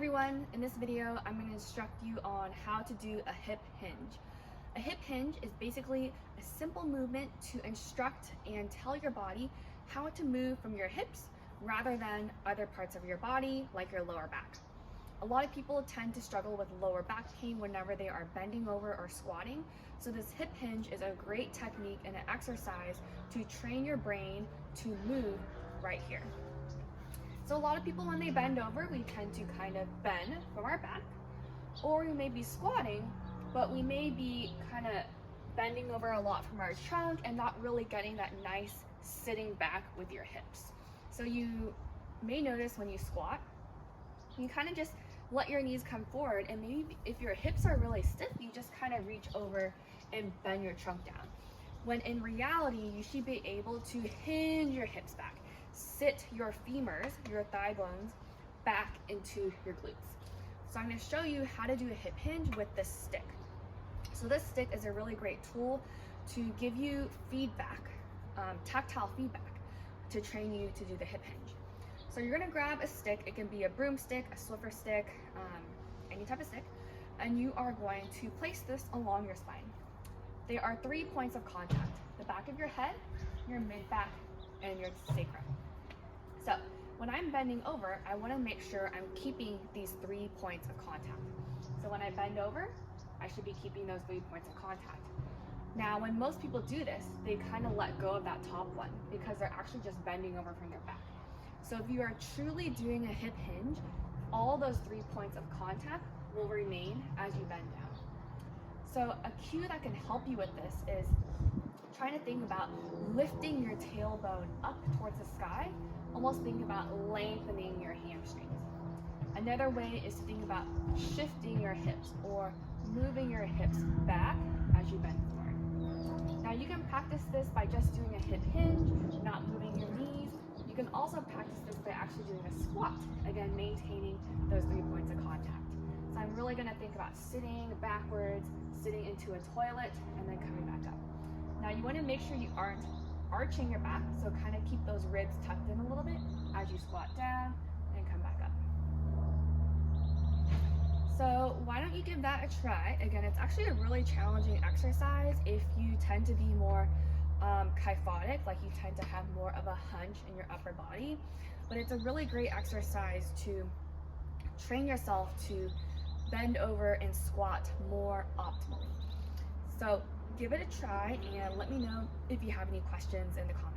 everyone, in this video I'm going to instruct you on how to do a hip hinge. A hip hinge is basically a simple movement to instruct and tell your body how to move from your hips rather than other parts of your body like your lower back. A lot of people tend to struggle with lower back pain whenever they are bending over or squatting, so this hip hinge is a great technique and an exercise to train your brain to move right here. So a lot of people, when they bend over, we tend to kind of bend from our back, or we may be squatting, but we may be kind of bending over a lot from our trunk and not really getting that nice sitting back with your hips. So you may notice when you squat, you kind of just let your knees come forward, and maybe if your hips are really stiff, you just kind of reach over and bend your trunk down. When in reality, you should be able to hinge your hips back. Sit your femurs, your thigh bones, back into your glutes. So I'm going to show you how to do a hip hinge with this stick. So this stick is a really great tool to give you feedback, tactile feedback, to train you to do the hip hinge. So you're going to grab a stick. It can be a broomstick, a Swiffer stick, any type of stick, and you are going to place this along your spine. There are 3 points of contact: the back of your head, your mid-back, and your sacrum. So when I'm bending over, I want to make sure I'm keeping these 3 points of contact. So when I bend over, I should be keeping those 3 points of contact. Now, when most people do this, they kind of let go of that top one because they're actually just bending over from their back. So if you are truly doing a hip hinge, all those 3 points of contact will remain as you bend down. So a cue that can help you with this is trying to think about lifting your tailbone up towards the sky, almost think about lengthening your hamstrings. Another way is to think about shifting your hips or moving your hips back as you bend forward. Now you can practice this by just doing a hip hinge, not moving your knees. You can also practice this by actually doing a squat, again maintaining those 3 points of contact. So I'm really going to think about sitting backwards, sitting into a toilet, and then coming back up. Now you want to make sure you aren't arching your back, so kind of keep those ribs tucked in a little bit as you squat down and come back up. So why don't you give that a try? Again, it's actually a really challenging exercise if you tend to be more kyphotic, like you tend to have more of a hunch in your upper body, but it's a really great exercise to train yourself to bend over and squat more optimally. So give it a try and let me know if you have any questions in the comments.